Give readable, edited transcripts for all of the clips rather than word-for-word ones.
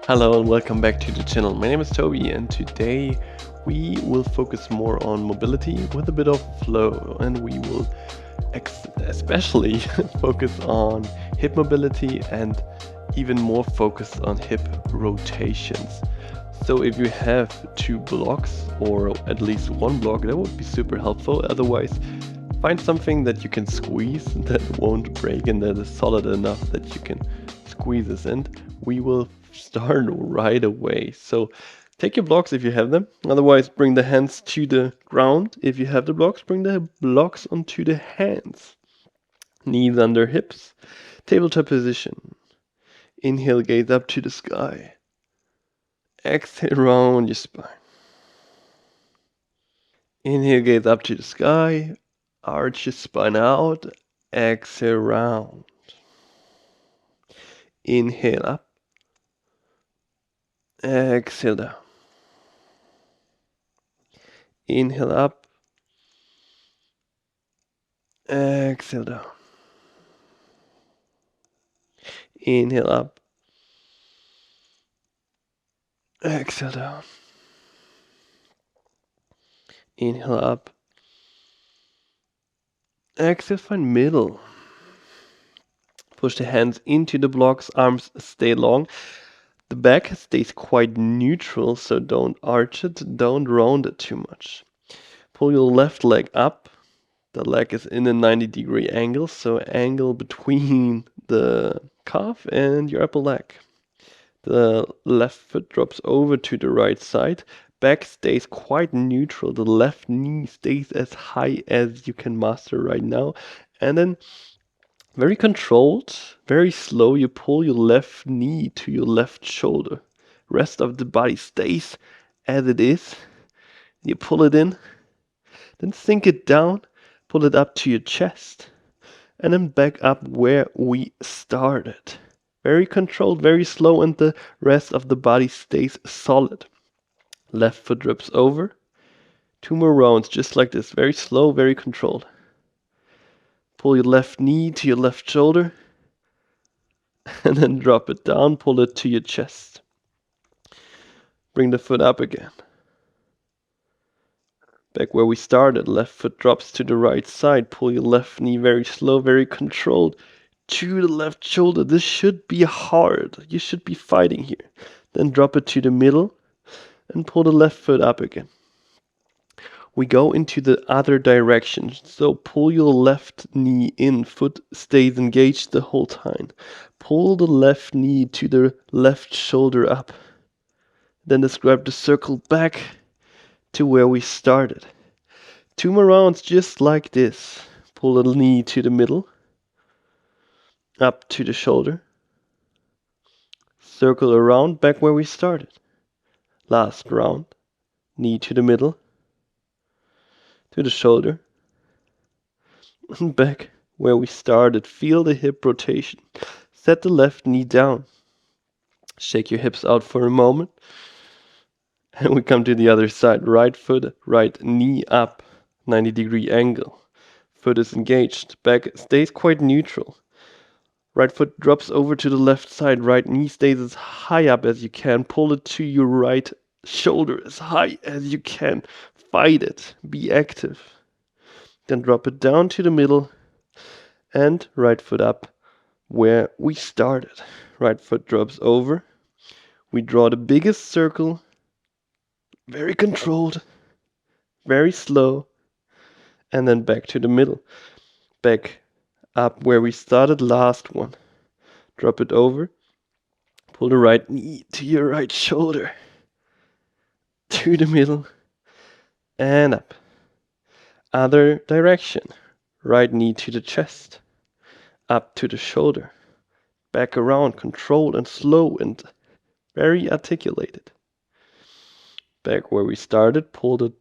Hello and welcome back to the channel. My name is Toby and today we will focus more on mobility with a bit of flow, and we will especially focus on hip mobility and even more focus on hip rotations. So if you have two blocks or at least one block, that would be super helpful. Otherwise, find something that you can squeeze that won't break and that is solid enough that you can squeeze this in. We will start right away. So take your blocks if you have them. Otherwise, bring the hands to the ground. If you have the blocks, bring the blocks onto the hands. Knees under hips. Tabletop position. Inhale, gaze up to the sky. Exhale, round your spine. Inhale, gaze up to the sky. Arch your spine out. Exhale, round. Inhale up. Exhale down. Inhale up. Exhale down. Inhale up. Exhale down. Inhale up. Exhale, find middle. Push the hands into the blocks, arms stay long. The back stays quite neutral, so don't arch it, don't round it too much. Pull your left leg up. The leg is in a 90-degree angle, so angle between the calf and your upper leg. The left foot drops over to the right side. Back stays quite neutral. The left knee stays as high as you can master right now. And then very controlled, very slow, you pull your left knee to your left shoulder. Rest of the body stays as it is. You pull it in, then sink it down, pull it up to your chest, and then back up where we started. Very controlled, very slow, and the rest of the body stays solid. Left foot drips over. Two more rounds, just like this. Very slow, very controlled. Pull your left knee to your left shoulder. And then drop it down, pull it to your chest. Bring the foot up again. Back where we started, left foot drops to the right side. Pull your left knee very slow, very controlled to the left shoulder. This should be hard. You should be fighting here. Then drop it to the middle and pull the left foot up again. We go into the other direction. So pull your left knee in, foot stays engaged the whole time. Pull the left knee to the left shoulder up. Then describe the circle back to where we started. Two more rounds just like this. Pull the knee to the middle, up to the shoulder. Circle around back where we started. Last round. Knee to the middle, to the shoulder, and back where we started. Feel the hip rotation. Set the left knee down. Shake your hips out for a moment. And we come to the other side. Right foot, right knee up. 90-degree angle. Foot is engaged. Back stays quite neutral. Right foot drops over to the left side. Right knee stays as high up as you can. Pull it to your right shoulder as high as you can. Fight it. Be active. Then drop it down to the middle and right foot up where we started. Right foot drops over. We draw the biggest circle. Very controlled. Very slow. And then back to the middle. Back up where we started, last one. Drop it over. Pull the right knee to your right shoulder. To the middle. And up. Other direction. Right knee to the chest. Up to the shoulder. Back around, controlled and slow and very articulated. Back where we started, pull the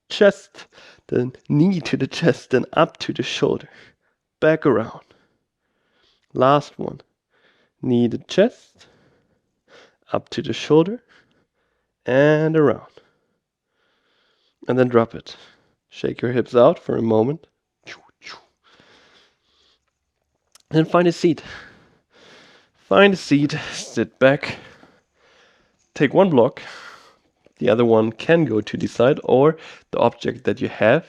chest, the knee to the chest, then up to the shoulder. Back around. Last one. Knee to chest, up to the shoulder, and around. And then drop it. Shake your hips out for a moment. Then find a seat. Find a seat, sit back, take one block, the other one can go to the side, or the object that you have.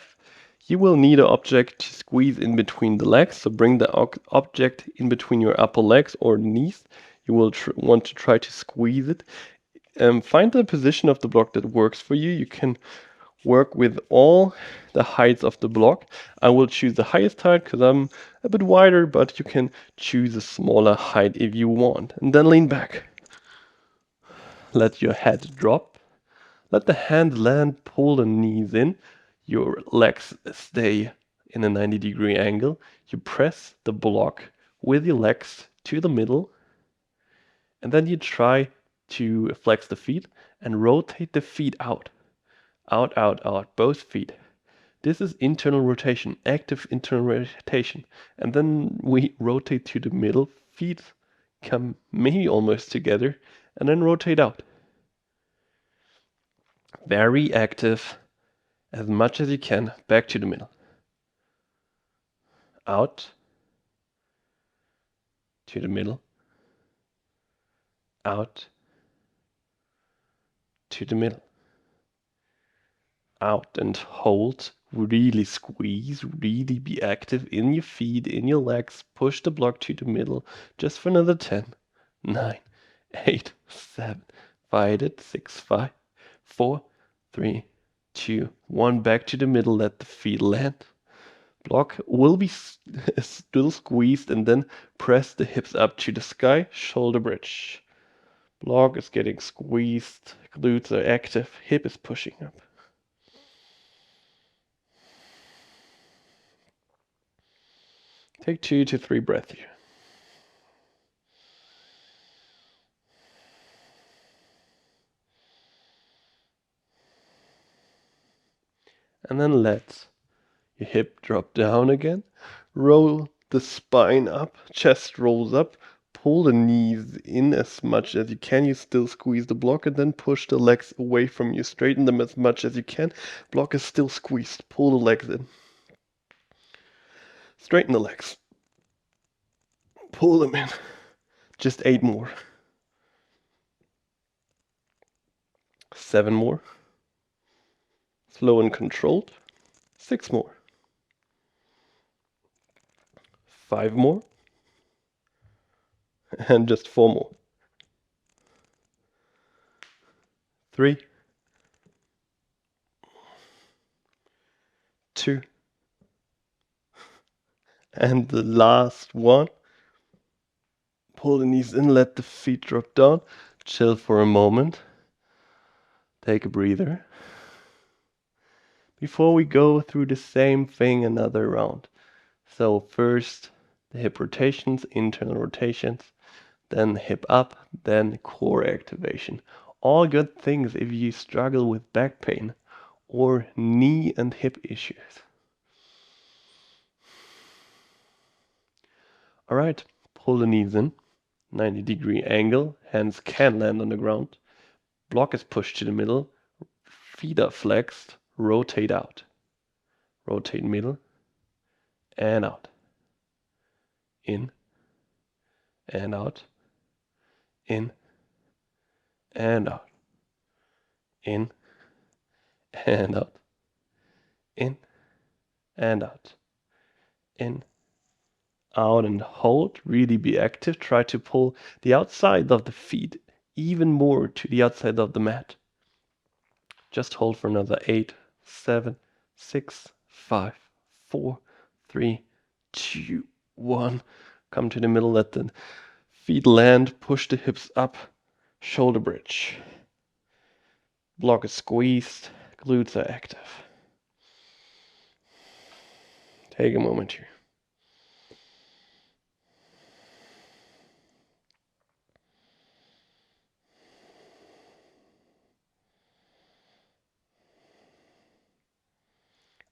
You will need an object to squeeze in between the legs, so bring the object in between your upper legs or knees. You will want to try to squeeze it. Find the position of the block that works for you. You can work with all the heights of the block. I will choose the highest height because I'm a bit wider, but you can choose a smaller height if you want. And then lean back. Let your head drop. Let the hand land, pull the knees in. Your legs stay in a 90-degree angle. You press the block with your legs to the middle. And then you try to flex the feet and rotate the feet out. Out, out, out, both feet. This is internal rotation, active internal rotation. And then we rotate to the middle, feet come maybe almost together, and then rotate out. Very active, as much as you can, back to the middle. Out, to the middle, out, to the middle. Out and hold, really squeeze, really be active in your feet, in your legs, push the block to the middle, just for another 10, 9, 8, 7, fight it, 6, 5, 4, 3, 2, 1, back to the middle, let the feet land. Block will be still squeezed and then press the hips up to the sky, shoulder bridge. Block is getting squeezed, glutes are active, hip is pushing up. Take 2 to 3 breaths here. And then let your hip drop down again. Roll the spine up, chest rolls up. Pull the knees in as much as you can. You still squeeze the block and then push the legs away from you. Straighten them as much as you can. Block is still squeezed. Pull the legs in. Straighten the legs. Pull them in. Just 8 more. 7 more. Slow and controlled. 6 more. 5 more. And just 4 more. 3, 2, and the last one. Pull the knees in, let the feet drop down. Chill for a moment. Take a breather. Before we go through the same thing another round. So first the hip rotations, internal rotations, then hip up, then core activation. All good things if you struggle with back pain or knee and hip issues. All right, pull the knees in, 90-degree angle, hands can land on the ground. Block is pushed to the middle, feet are flexed, rotate out. Rotate middle and out. In and out. In and out. In and out. In and out. In, out and hold. Really be active. Try to pull the outside of the feet even more to the outside of the mat. Just hold for another 8, 7, 6, 5, 4, 3, 2, 1. Come to the middle, let the feet land, push the hips up, shoulder bridge. Block is squeezed, glutes are active. Take a moment here.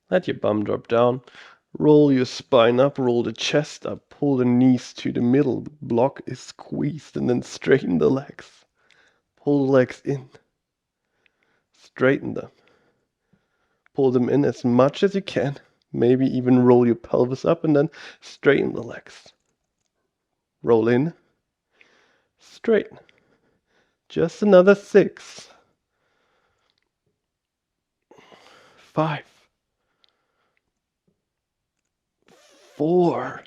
Let your bum drop down. Roll your spine up, roll the chest up, pull the knees to the middle. Block is squeezed and then straighten the legs. Pull the legs in. Straighten them. Pull them in as much as you can. Maybe even roll your pelvis up and then straighten the legs. Roll in. Straighten. Just another 6. 5. 4.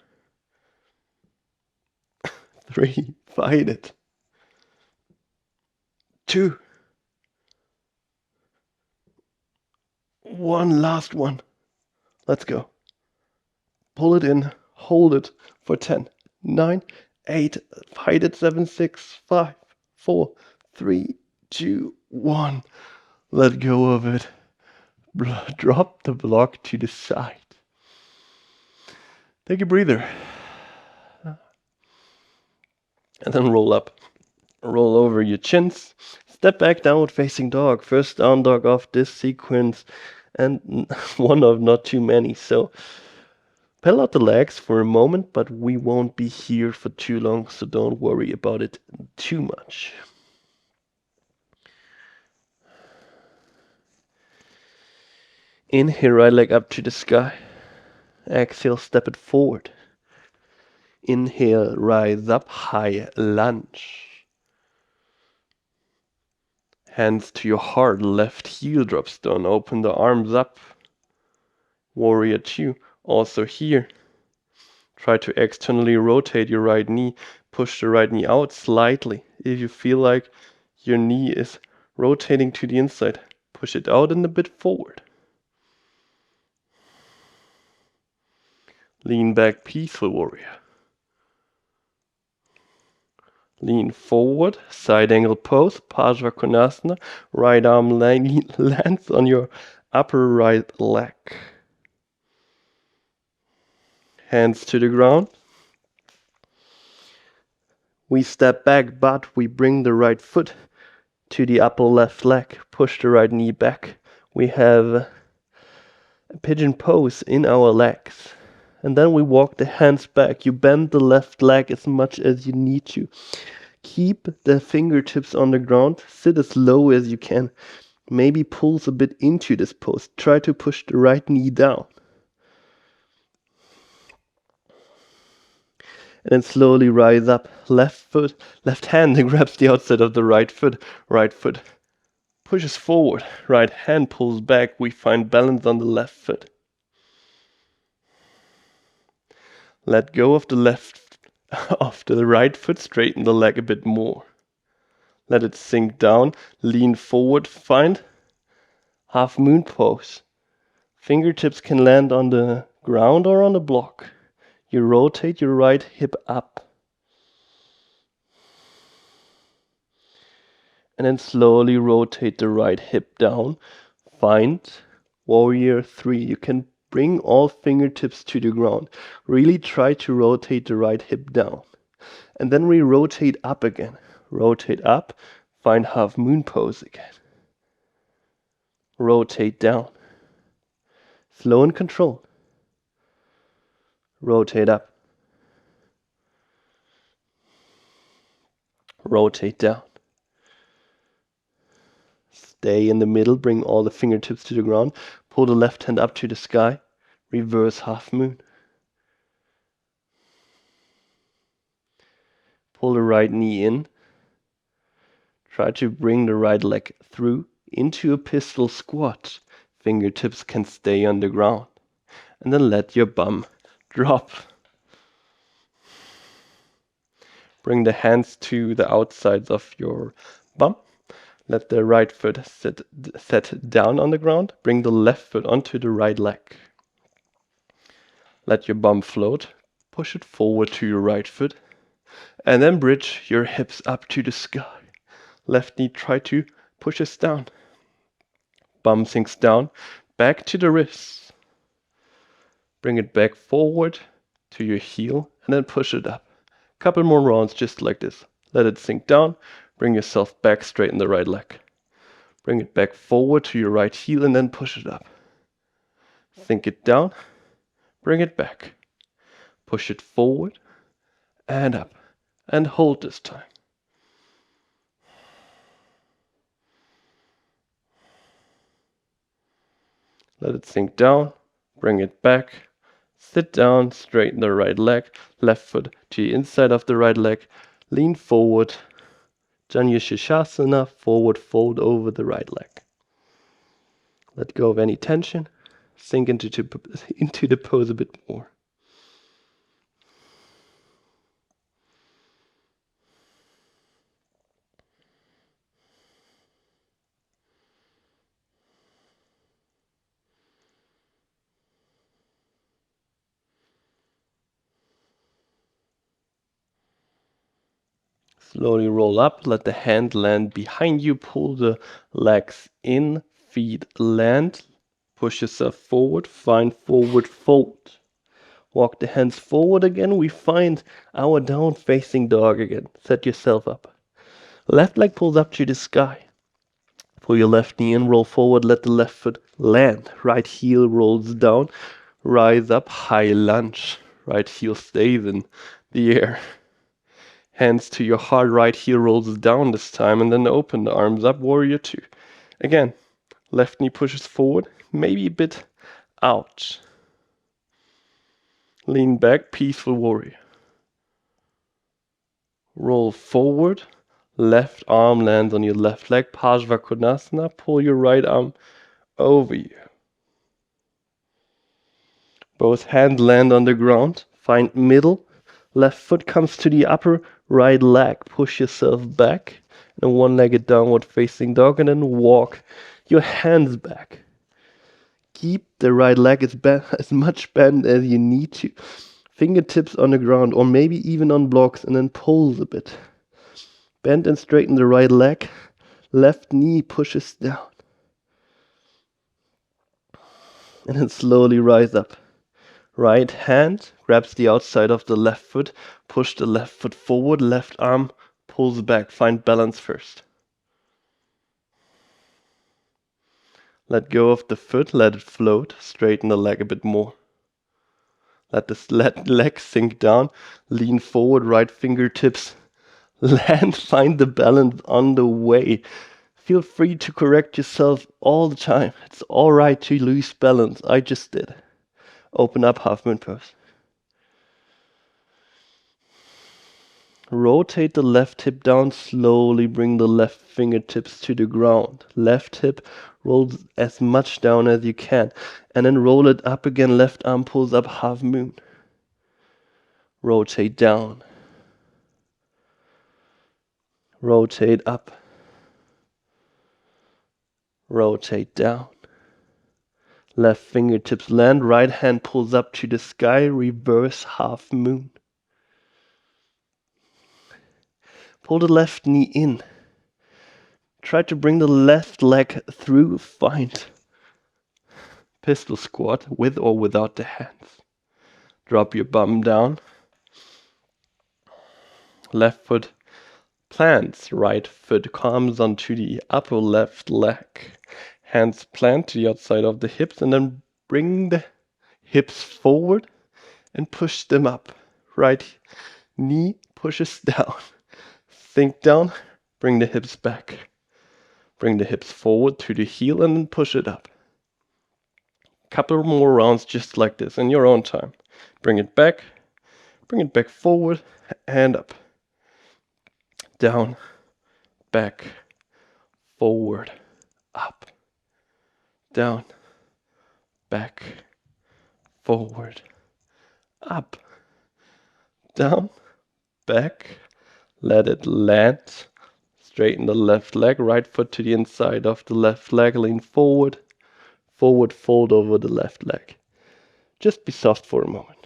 3. Fight it. 2. 1 last one. Let's go. Pull it in. Hold it for 10. 9, 8. Fight it. 7, 6, 5, 4, 3, 2, 1. Let go of it. Drop the block to the side. Take a breather. And then roll up. Roll over your chins. Step back, downward facing dog. First down dog of this sequence. And one of not too many. So pedal out the legs for a moment, but we won't be here for too long, so don't worry about it too much. Inhale, right leg up to the sky. Exhale, step it forward. Inhale, rise up, high lunge. Hands to your heart, left heel drops down, open the arms up. Warrior 2, also here. Try to externally rotate your right knee, push the right knee out slightly. If you feel like your knee is rotating to the inside, push it out and a bit forward. Lean back, peaceful warrior. Lean forward, side angle pose, Parsvakonasana. Right arm lands on your upper right leg. Hands to the ground. We step back, but we bring the right foot to the upper left leg. Push the right knee back. We have a pigeon pose in our legs. And then we walk the hands back. You bend the left leg as much as you need to. Keep the fingertips on the ground. Sit as low as you can. Maybe pulse a bit into this pose. Try to push the right knee down. And then slowly rise up. Left hand grabs the outside of the right foot. Right foot pushes forward. Right hand pulls back. We find balance on the left foot. Let go of the right foot. Straighten the leg a bit more. Let it sink down. Lean forward. Find half moon pose. Fingertips can land on the ground or on the block. You rotate your right hip up. And then slowly rotate the right hip down. Find warrior 3. You can bring all fingertips to the ground. Really try to rotate the right hip down. And then we rotate up again. Rotate up. Find half moon pose again. Rotate down. Slow and controlled. Rotate up. Rotate down. Stay in the middle, bring all the fingertips to the ground. Pull the left hand up to the sky. Reverse half moon. Pull the right knee in. Try to bring the right leg through into a pistol squat. Fingertips can stay on the ground. And then let your bum drop. Bring the hands to the outsides of your bum. Let the right foot set down on the ground. Bring the left foot onto the right leg. Let your bum float. Push it forward to your right foot. And then bridge your hips up to the sky. Left knee, try to push us down. Bum sinks down. Back to the wrists. Bring it back forward to your heel. And then push it up. Couple more rounds just like this. Let it sink down. Bring yourself back, straighten the right leg. Bring it back forward to your right heel and then push it up. Sink it down. Bring it back. Push it forward and up. And hold this time. Let it sink down. Bring it back. Sit down, straighten the right leg. Left foot to the inside of the right leg. Lean forward Done your Shishasana, forward fold over the right leg. Let go of any tension. Sink into the pose a bit more. Slowly roll up, let the hand land behind you, pull the legs in, feet land, push yourself forward, find forward fold. Walk the hands forward again, we find our down facing dog again. Set yourself up. Left leg pulls up to the sky. Pull your left knee in, roll forward, let the left foot land. Right heel rolls down, rise up, high lunge. Right heel stays in the air. Hands to your heart, right heel rolls down this time, and then open the arms up, warrior two. Again, left knee pushes forward, maybe a bit out. Lean back, peaceful warrior. Roll forward, left arm lands on your left leg, Parsvakonasana, pull your right arm over you. Both hands land on the ground, find middle, left foot comes to the upper right leg, push yourself back, and one-legged downward facing dog, and then walk your hands back. Keep the right leg as much bent as you need to. Fingertips on the ground, or maybe even on blocks, and then pulls a bit. Bend and straighten the right leg. Left knee pushes down. And then slowly rise up. Right hand grabs the outside of the left foot. Push the left foot forward. Left arm pulls back. Find balance first. Let go of the foot. Let it float. Straighten the leg a bit more. Let the leg sink down. Lean forward. Right fingertips land. Find the balance on the way. Feel free to correct yourself all the time. It's alright to lose balance. I just did. Open up, half moon pose. Rotate the left hip down slowly. Bring the left fingertips to the ground. Left hip rolls as much down as you can. And then roll it up again. Left arm pulls up, half moon. Rotate down. Rotate up. Rotate down. Left fingertips land, right hand pulls up to the sky, reverse half moon. Pull the left knee in. Try to bring the left leg through, find pistol squat with or without the hands. Drop your bum down. Left foot plants, right foot comes onto the upper left leg. Hands plant to the outside of the hips and then bring the hips forward and push them up. Right knee pushes down. Sink down, bring the hips back. Bring the hips forward to the heel and then push it up. Couple more rounds just like this in your own time. Bring it back forward and up. Down, back, forward, up. Down, back, forward, up. Down, back, let it land. Straighten the left leg, right foot to the inside of the left leg, lean forward, forward fold over the left leg. Just be soft for a moment.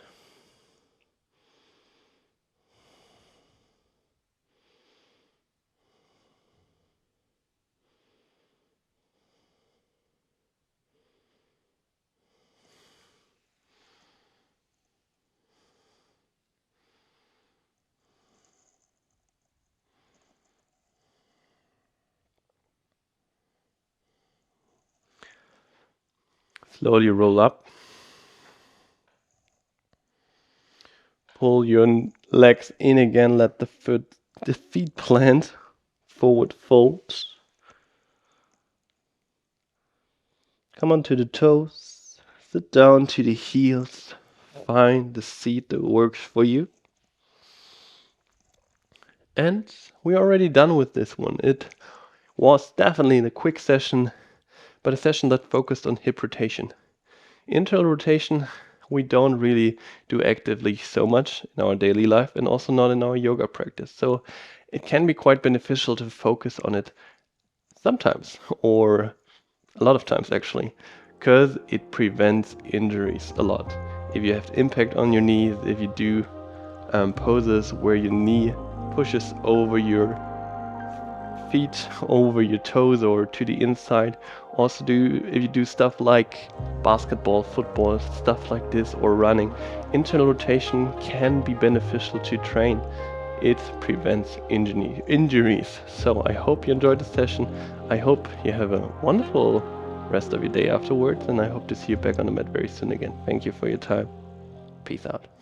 Slowly roll up. Pull your legs in again, let the feet plant, forward fold. Come onto the toes, sit down to the heels, find the seat that works for you. And we're already done with this one. It was definitely a quick session, but a session that focused on hip rotation. Internal rotation, we don't really do actively so much in our daily life and also not in our yoga practice. So it can be quite beneficial to focus on it sometimes, or a lot of times actually, because it prevents injuries a lot. If you have impact on your knees, if you do poses where your knee pushes over your feet, over your toes or to the inside. Also if you do stuff like basketball, football, stuff like this, or running, internal rotation can be beneficial to train. It prevents injuries. So I hope you enjoyed the session. I hope you have a wonderful rest of your day afterwards, and I hope to see you back on the mat very soon again. Thank you for your time. Peace out.